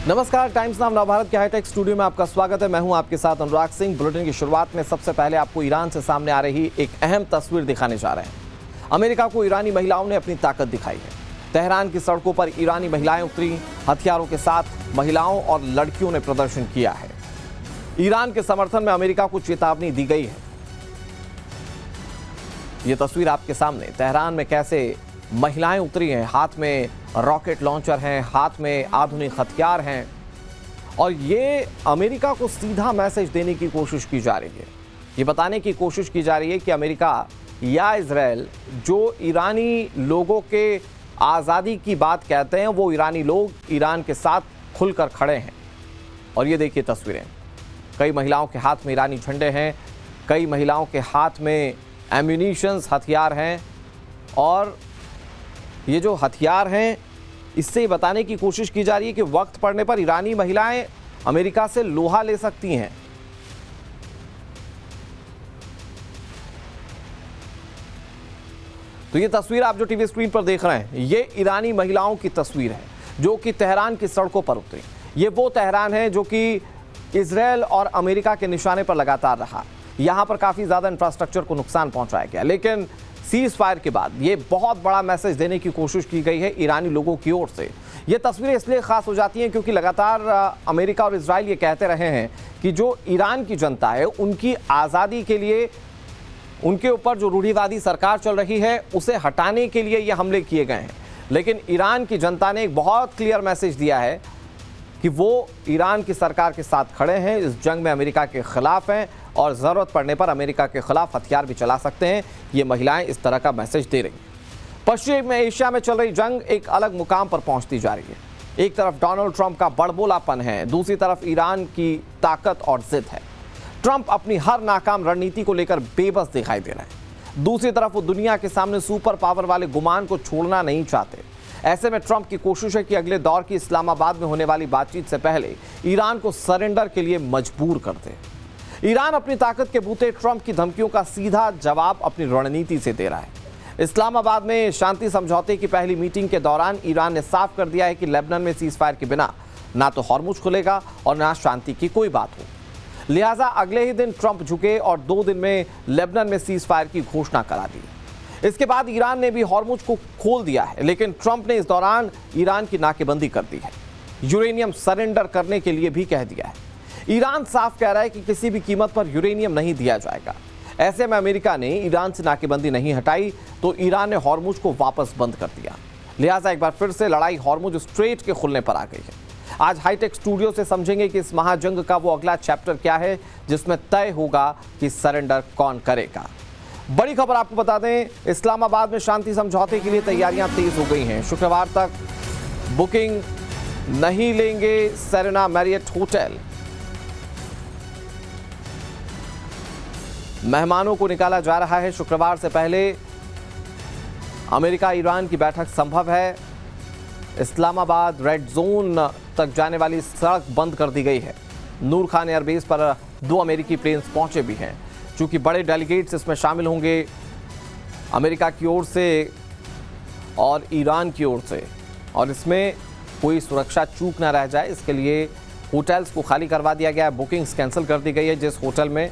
नमस्कार, times now Navbharat के hi tech studio में आपका स्वागत है। मैं हूं आपके साथ अनुराग सिंह। बुलेटिन की शुरुआत में सबसे पहले आपको ईरान से सामने आ रही एक अहम तस्वीर दिखाने जा रहे हैं। अमेरिका को ईरानी महिलाओं ने अपनी ताकत दिखाई है। तेहरान की सड़कों पर ईरानी महिलाएं उतरी, हथियारों के साथ महिलाओं और लड़कियों ने प्रदर्शन किया है। ईरान के समर्थन में अमेरिका को चेतावनी दी गई है। ये तस्वीर आपके सामने तेहरान में कैसे महिलाएं उतरी हैं, हाथ में रॉकेट लॉन्चर हैं, हाथ में आधुनिक हथियार हैं, और ये अमेरिका को सीधा मैसेज देने की कोशिश की जा रही है। ये बताने की कोशिश की जा रही है कि अमेरिका या इजराइल जो ईरानी लोगों के आज़ादी की बात कहते हैं, वो ईरानी लोग ईरान के साथ खुलकर खड़े हैं। और ये देखिए तस्वीरें, कई महिलाओं के हाथ में ईरानी झंडे हैं, कई महिलाओं के हाथ में एम्यूनिशंस हथियार हैं, और ये जो हथियार हैं इससे बताने की कोशिश की जा रही है कि वक्त पड़ने पर ईरानी महिलाएं अमेरिका से लोहा ले सकती हैं। तो ये तस्वीर आप जो टीवी स्क्रीन पर देख रहे हैं, ये ईरानी महिलाओं की तस्वीर है जो कि तेहरान की सड़कों पर उतरी। ये वो तेहरान है जो कि इजराइल और अमेरिका के निशाने पर लगातार रहा। यहां पर काफी ज्यादा इंफ्रास्ट्रक्चर को नुकसान पहुंचाया गया, लेकिन सीज फायर के बाद ये बहुत बड़ा मैसेज देने की कोशिश की गई है ईरानी लोगों की ओर से। ये तस्वीरें इसलिए खास हो जाती हैं क्योंकि लगातार अमेरिका और इजराइल ये कहते रहे हैं कि जो ईरान की जनता है उनकी आज़ादी के लिए, उनके ऊपर जो रूढ़िवादी सरकार चल रही है उसे हटाने के लिए ये हमले किए गए हैं। लेकिन ईरान की जनता ने एक बहुत क्लियर मैसेज दिया है कि वो ईरान की सरकार के साथ खड़े हैं, इस जंग में अमेरिका के खिलाफ हैं और ज़रूरत पड़ने पर अमेरिका के खिलाफ हथियार भी चला सकते हैं। ये महिलाएं इस तरह का मैसेज दे रही हैं। पश्चिम एशिया में चल रही जंग एक अलग मुकाम पर पहुंचती जा रही है। एक तरफ डोनाल्ड ट्रंप का बड़बोलापन है, दूसरी तरफ ईरान की ताकत और जिद है। ट्रंप अपनी हर नाकाम रणनीति को लेकर बेबस दिखाई दे रहे हैं, दूसरी तरफ वो दुनिया के सामने सुपर पावर वाले गुमान को छोड़ना नहीं चाहते। ऐसे में ट्रंप की कोशिश है कि अगले दौर की इस्लामाबाद में होने वाली बातचीत से पहले ईरान को सरेंडर के लिए मजबूर कर दे। ईरान अपनी ताकत के बूते ट्रंप की धमकियों का सीधा जवाब अपनी रणनीति से दे रहा है। इस्लामाबाद में शांति समझौते की पहली मीटिंग के दौरान ईरान ने साफ कर दिया है कि लेबनान में सीज फायर के बिना ना तो हॉर्मुज खुलेगा और ना शांति की कोई बात हो। लिहाजा अगले ही दिन ट्रंप झुके और 2 दिन में लेबनान में सीज फायर की घोषणा करा दी। इसके बाद ईरान ने भी हॉर्मुज को खोल दिया है, लेकिन ट्रंप ने इस दौरान ईरान की नाकेबंदी कर दी है। यूरेनियम सरेंडर करने के लिए भी कह दिया है। ईरान साफ कह रहा है कि किसी भी कीमत पर यूरेनियम नहीं दिया जाएगा। ऐसे में अमेरिका ने ईरान से नाकेबंदी नहीं हटाई तो ईरान ने हॉर्मुज को वापस बंद कर दिया। लिहाजा एक बार फिर से लड़ाई हॉर्मुज स्ट्रेट के खुलने पर आ गई है। आज हाईटेक स्टूडियो से समझेंगे कि इस महाजंग का वो अगला चैप्टर क्या है जिसमें तय होगा कि सरेंडर कौन करेगा। बड़ी खबर आपको बता दें, इस्लामाबाद में शांति समझौते के लिए तैयारियां तेज हो गई हैं। शुक्रवार तक बुकिंग नहीं लेंगे सेरेना मैरियट होटल। मेहमानों को निकाला जा रहा है। शुक्रवार से पहले अमेरिका ईरान की बैठक संभव है। इस्लामाबाद रेड जोन तक जाने वाली सड़क बंद कर दी गई है। नूर खान एयरबेस पर 2 अमेरिकी प्लेन्स पहुंचे भी हैं। चूंकि बड़े डेलीगेट्स इसमें शामिल होंगे अमेरिका की ओर से और ईरान की ओर से, और इसमें कोई सुरक्षा चूक ना रह जाए इसके लिए होटल्स को खाली करवा दिया गया है। बुकिंग्स कैंसिल कर दी गई है। जिस होटल में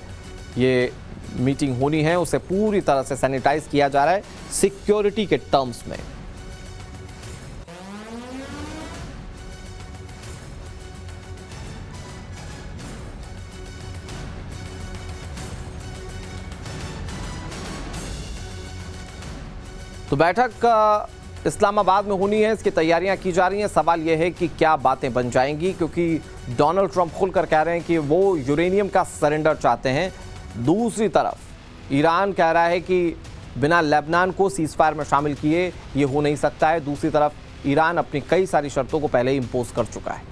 ये मीटिंग होनी है उसे पूरी तरह से सैनिटाइज किया जा रहा है सिक्योरिटी के टर्म्स में। तो बैठक इस्लामाबाद में होनी है, इसकी तैयारियां की जा रही हैं। सवाल यह है कि क्या बातें बन जाएंगी, क्योंकि डोनाल्ड ट्रंप खुलकर कह रहे हैं कि वो यूरेनियम का सरेंडर चाहते हैं। दूसरी तरफ ईरान कह रहा है कि बिना लेबनान को सीज फायर में शामिल किए ये हो नहीं सकता है। दूसरी तरफ ईरान अपनी कई सारी शर्तों को पहले ही इंपोज कर चुका है।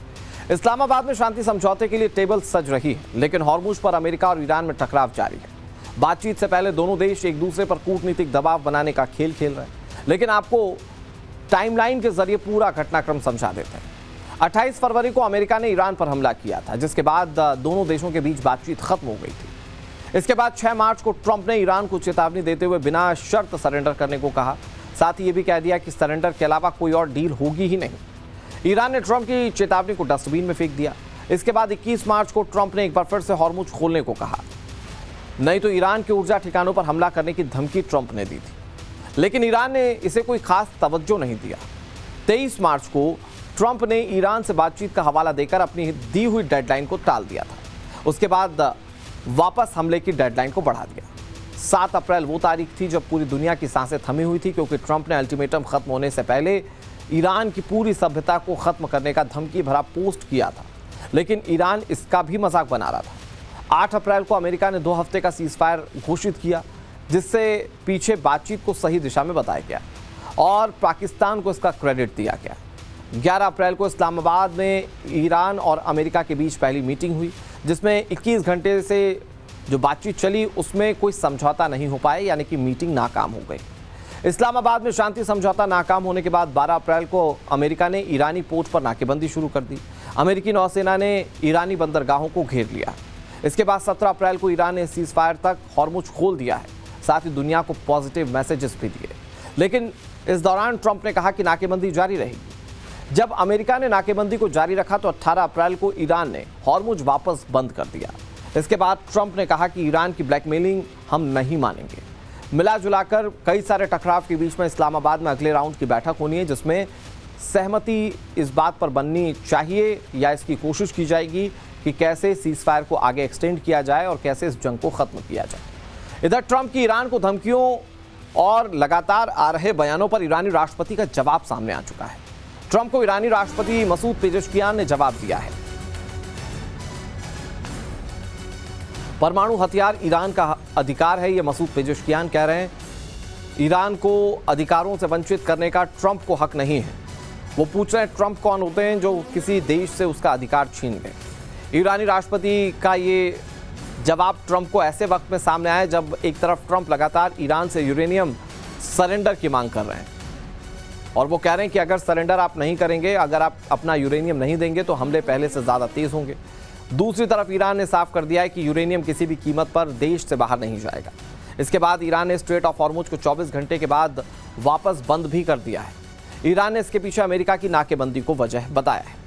इस्लामाबाद में शांति समझौते के लिए टेबल सज रही है, लेकिन हॉर्मुज पर अमेरिका और ईरान में टकराव जारी है। बातचीत से पहले दोनों देश एक दूसरे पर कूटनीतिक दबाव बनाने का खेल खेल रहे हैं, लेकिन आपको टाइमलाइन के जरिए पूरा घटनाक्रम समझा देते हैं। 28 फरवरी को अमेरिका ने ईरान पर हमला किया था, जिसके बाद दोनों देशों के बीच बातचीत खत्म हो गई थी। इसके बाद 6 मार्च को ट्रंप ने ईरान को चेतावनी देते हुए बिना शर्त सरेंडर करने को कहा। साथ ही ये भी कह दिया कि सरेंडर के अलावा कोई और डील होगी ही नहीं। ईरान ने ट्रंप की चेतावनी को डस्टबिन में फेंक दिया। इसके बाद 21 मार्च को ट्रंप ने एक बार फिर से हॉर्मुज खोलने को कहा, नहीं तो ईरान के ऊर्जा ठिकानों पर हमला करने की धमकी ट्रंप ने दी थी, लेकिन ईरान ने इसे कोई खास तवज्जो नहीं दिया। 23 मार्च को ट्रंप ने ईरान से बातचीत का हवाला देकर अपनी दी हुई डेडलाइन को टाल दिया था। उसके बाद वापस हमले की डेडलाइन को बढ़ा दिया। 7 अप्रैल वो तारीख थी जब पूरी दुनिया की सांसें थमी हुई थी, क्योंकि ट्रंप ने अल्टीमेटम खत्म होने से पहले ईरान की पूरी सभ्यता को खत्म करने का धमकी भरा पोस्ट किया था, लेकिन ईरान इसका भी मजाक बना रहा था। 8 अप्रैल को अमेरिका ने 2 हफ्ते का सीजफायर घोषित किया, जिससे पीछे बातचीत को सही दिशा में बताया गया और पाकिस्तान को इसका क्रेडिट दिया गया। 11 अप्रैल को इस्लामाबाद में ईरान और अमेरिका के बीच पहली मीटिंग हुई, जिसमें 21 घंटे से जो बातचीत चली उसमें कोई समझौता नहीं हो पाया, यानी कि मीटिंग नाकाम हो गई। इस्लामाबाद में शांति समझौता नाकाम होने के बाद 12 अप्रैल को अमेरिका ने ईरानी पोर्ट पर नाकेबंदी शुरू कर दी। अमेरिकी नौसेना ने ईरानी बंदरगाहों को घेर लिया। इसके बाद 17 अप्रैल को ईरान ने सीजफायर तक हॉर्मुज खोल दिया है, साथ ही दुनिया को पॉजिटिव मैसेजेस भी दिए। लेकिन इस दौरान ट्रंप ने कहा कि नाकेबंदी जारी रहेगी। जब अमेरिका ने नाकेबंदी को जारी रखा तो 18 अप्रैल को ईरान ने हॉर्मुज वापस बंद कर दिया। इसके बाद ट्रंप ने कहा कि ईरान की ब्लैकमेलिंग हम नहीं मानेंगे। मिला जुलाकर कई सारे टकराव के बीच में इस्लामाबाद में अगले राउंड की बैठक होनी है, जिसमें सहमति इस बात पर बननी चाहिए या इसकी कोशिश की जाएगी कि कैसे सीजफायर को आगे एक्सटेंड किया जाए और कैसे इस जंग को खत्म किया जाए। इधर ट्रंप की ईरान को धमकियों और लगातार आ रहे बयानों पर ईरानी राष्ट्रपति का जवाब सामने आ चुका है। ट्रंप को ईरानी राष्ट्रपति मसूद पेजेश्कियान ने जवाब दिया है। परमाणु हथियार ईरान का अधिकार है, ये मसूद पेजेश्कियान कह रहे हैं। ईरान को अधिकारों से वंचित करने का ट्रंप को हक नहीं है। वो पूछ रहे हैं ट्रंप कौन होते हैं जो किसी देश से उसका अधिकार छीन लें। ईरानी राष्ट्रपति का ये जवाब ट्रंप को ऐसे वक्त में सामने आया जब एक तरफ ट्रंप लगातार ईरान से यूरेनियम सरेंडर की मांग कर रहे हैं और वो कह रहे हैं कि अगर सरेंडर आप नहीं करेंगे, अगर आप अपना यूरेनियम नहीं देंगे तो हमले पहले से ज़्यादा तेज़ होंगे। दूसरी तरफ ईरान ने साफ कर दिया है कि यूरेनियम किसी भी कीमत पर देश से बाहर नहीं जाएगा। इसके बाद ईरान ने स्ट्रेट ऑफ हॉर्मुज को 24 घंटे के बाद वापस बंद भी कर दिया है। ईरान ने इसके पीछे अमेरिका की नाकेबंदी को वजह बताया है।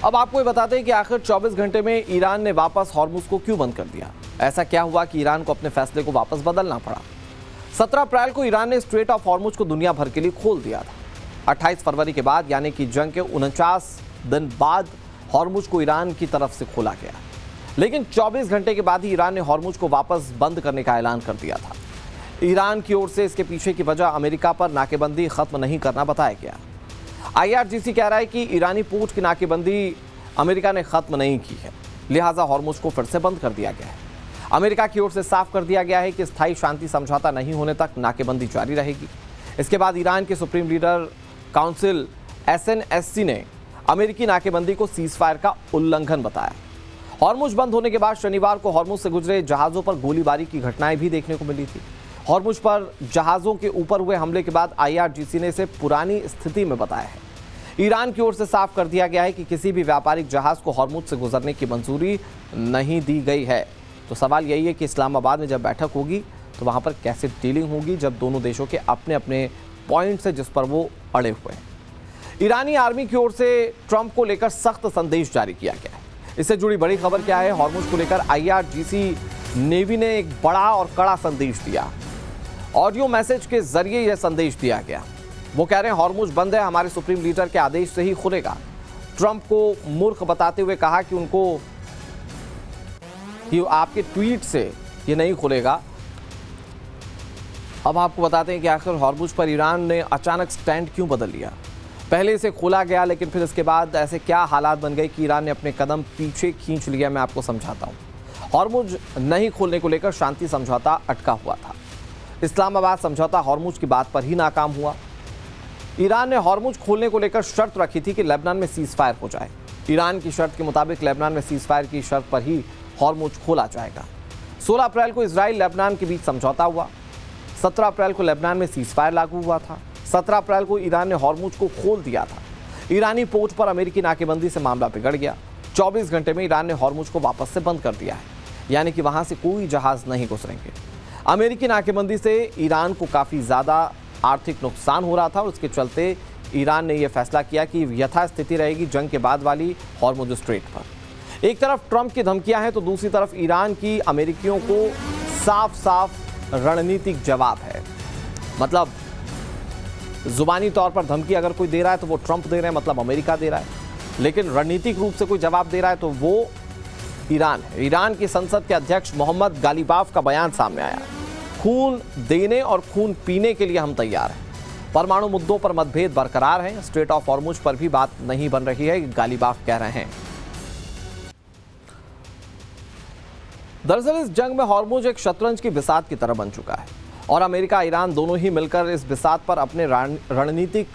अब आपको ये बताते हैं कि आखिर 24 घंटे में ईरान ने वापस हॉर्मुज को क्यों बंद कर दिया। ऐसा क्या हुआ कि ईरान को अपने फैसले को वापस बदलना पड़ा। 17 अप्रैल को ईरान ने स्ट्रेट ऑफ हॉर्मुज को दुनिया भर के लिए खोल दिया था। 28 फरवरी के बाद यानी कि जंग के 49 दिन बाद हॉर्मुज को ईरान की तरफ से खोला गया, लेकिन 24 घंटे के बाद ही ईरान ने हॉर्मुज को वापस बंद करने का ऐलान कर दिया था। ईरान की ओर से इसके पीछे की वजह अमेरिका पर नाकेबंदी खत्म नहीं करना बताया गया। IRGC कह रहा है कि ईरानी पोर्ट की नाकेबंदी अमेरिका ने खत्म नहीं की है, लिहाजा हॉर्मुज को फिर से बंद कर दिया गया है। अमेरिका की ओर से साफ कर दिया गया है कि स्थायी शांति समझौता नहीं होने तक नाकेबंदी जारी रहेगी। इसके बाद ईरान के सुप्रीम लीडर काउंसिल SNSC ने अमेरिकी नाकेबंदी को सीजफायर का उल्लंघन बताया। हॉर्मुज बंद होने के बाद शनिवार को हॉर्मुज से गुजरे जहाज़ों पर गोलीबारी की घटनाएं भी देखने को मिली थी। हॉर्मुज पर जहाज़ों के ऊपर हुए हमले के बाद IRGC ने इसे पुरानी स्थिति में बताया है। ईरान की ओर से साफ कर दिया गया है कि किसी भी व्यापारिक जहाज़ को हॉर्मुज से गुजरने की मंजूरी नहीं दी गई है। तो सवाल यही है कि इस्लामाबाद में जब बैठक होगी तो वहाँ पर कैसे डीलिंग होगी, जब दोनों देशों के अपने अपने पॉइंट्स हैं जिस पर वो अड़े हुए हैं। ईरानी आर्मी की ओर से ट्रंप को लेकर सख्त संदेश जारी किया गया है। इससे जुड़ी बड़ी खबर क्या है, हॉर्मुज को लेकर IRGC नेवी ने एक बड़ा और कड़ा संदेश दिया। ऑडियो मैसेज के जरिए यह संदेश दिया गया। वो कह रहे हैं हॉर्मुज बंद है, हमारे सुप्रीम लीडर के आदेश से ही खुलेगा। ट्रंप को मूर्ख बताते हुए कहा कि उनको कि आपके ट्वीट से ये नहीं खुलेगा। अब आपको बताते हैं कि आखिर हॉर्मुज पर ईरान ने अचानक स्टैंड क्यों बदल लिया। पहले इसे खोला गया, लेकिन फिर इसके बाद ऐसे क्या हालात बन गए कि ईरान ने अपने कदम पीछे खींच लिया। मैं आपको समझाता हूँ। हॉर्मुज नहीं खोलने को लेकर शांति समझौता अटका हुआ था। इस्लामाबाद समझौता हॉर्मुज की बात पर ही नाकाम हुआ। ईरान ने हॉर्मुज खोलने को लेकर शर्त रखी थी कि लेबनान में सीजफायर हो जाए। ईरान की शर्त के मुताबिक लेबनान में सीजफायर की शर्त पर ही हॉर्मुज खोला जाएगा। 16 अप्रैल को इजराइल लेबनान के बीच समझौता हुआ। 17 अप्रैल को लेबनान में सीजफायर लागू हुआ था। 17 अप्रैल को ईरान ने हॉर्मुज को खोल दिया था। ईरानी पोर्ट पर अमेरिकी नाकेबंदी से मामला बिगड़ गया। 24 घंटे में ईरान ने हॉर्मुज को वापस से बंद कर दिया है, यानी कि वहां से कोई जहाज नहीं गुजरेंगे। अमेरिकी नाकेबंदी से ईरान को काफ़ी ज़्यादा आर्थिक नुकसान हो रहा था और उसके चलते ईरान ने यह फैसला किया कि यथास्थिति रहेगी जंग के बाद वाली हॉर्मुज स्ट्रेट पर। एक तरफ ट्रंप की धमकियां हैं तो दूसरी तरफ ईरान की अमेरिकियों को साफ साफ रणनीतिक जवाब है। मतलब जुबानी तौर पर धमकी अगर कोई दे रहा है तो वो ट्रंप दे रहे हैं, मतलब अमेरिका दे रहा है, लेकिन रणनीतिक रूप से कोई जवाब दे रहा है तो वो ईरान है। ईरान की संसद के अध्यक्ष मोहम्मद गालिबाफ का बयान सामने आया, खून देने और खून पीने के लिए हम तैयार हैं। परमाणु मुद्दों पर मतभेद बरकरार हैं, स्ट्रेट ऑफ हॉर्मुज पर भी बात नहीं बन रही है, गालिबाफ कह रहे हैं। दरअसल इस जंग में हॉर्मुज एक शतरंज की बिसात की तरह बन चुका है और अमेरिका ईरान दोनों ही मिलकर इस बिसात पर अपने रणनीतिक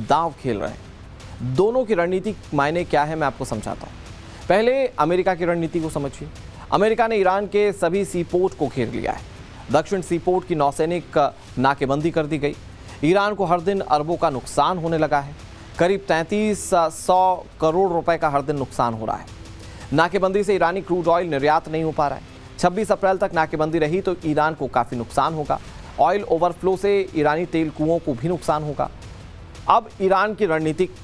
दांव खेल रहे हैं। दोनों की रणनीतिक मायने क्या है मैं आपको समझाता हूं। पहले अमेरिका की रणनीति को समझिए। अमेरिका ने ईरान के सभी सीपोर्ट को घेर लिया है। दक्षिण सीपोर्ट की नौसैनिक नाकेबंदी कर दी गई। ईरान को हर दिन अरबों का नुकसान होने लगा है। करीब 3300 करोड़ रुपए का हर दिन नुकसान हो रहा है। नाकेबंदी से ईरानी क्रूड ऑयल निर्यात नहीं हो पा रहा है। 26 अप्रैल तक नाकेबंदी रही तो ईरान को काफ़ी नुकसान होगा। ऑयल ओवरफ्लो से ईरानी तेल कुओं को भी नुकसान होगा। अब ईरान की रणनीतिक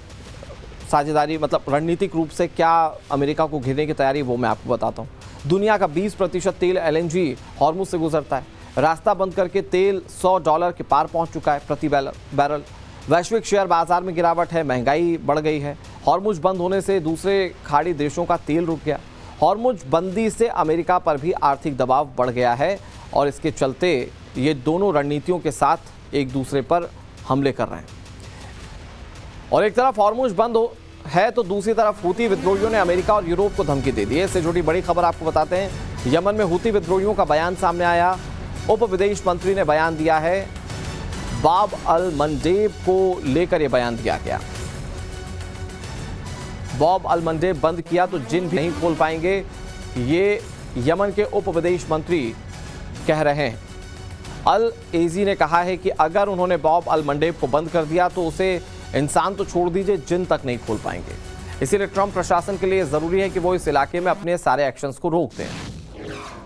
साझेदारी, मतलब रणनीतिक रूप से क्या अमेरिका को घेरने की तैयारी, वो मैं आपको बताता हूँ। दुनिया का 20% तेल LNG हॉर्मुज से गुजरता है। रास्ता बंद करके तेल $100 के पार पहुंच चुका है प्रति बैरल। वैश्विक शेयर बाजार में गिरावट है, महंगाई बढ़ गई है। हॉर्मुज बंद होने से दूसरे खाड़ी देशों का तेल रुक गया। हॉर्मुज बंदी से अमेरिका पर भी आर्थिक दबाव बढ़ गया है और इसके चलते ये दोनों रणनीतियों के साथ एक दूसरे पर हमले कर रहे हैं। और एक तरफ हॉर्मुज बंद है तो दूसरी तरफ हूती विद्रोहियों ने अमेरिका और यूरोप को धमकी दे दी है। इससे जुड़ी बड़ी खबर आपको बताते हैं। यमन में हूती विद्रोहियों का बयान सामने आया। उप विदेश मंत्री ने बयान दिया है। बाब अल मंडेब को लेकर यह बयान दिया गया। बॉब अल मंडेब बंद किया तो जिन भी नहीं खोल पाएंगे, ये यमन के उप विदेश मंत्री कह रहे हैं। अल एजी ने कहा है कि अगर उन्होंने बॉब अल मंडेब को बंद कर दिया तो उसे इंसान तो छोड़ दीजिए, जिन तक नहीं खोल पाएंगे। इसीलिए ट्रंप प्रशासन के लिए जरूरी है कि वो इस इलाके में अपने सारे एक्शंस को रोक दें।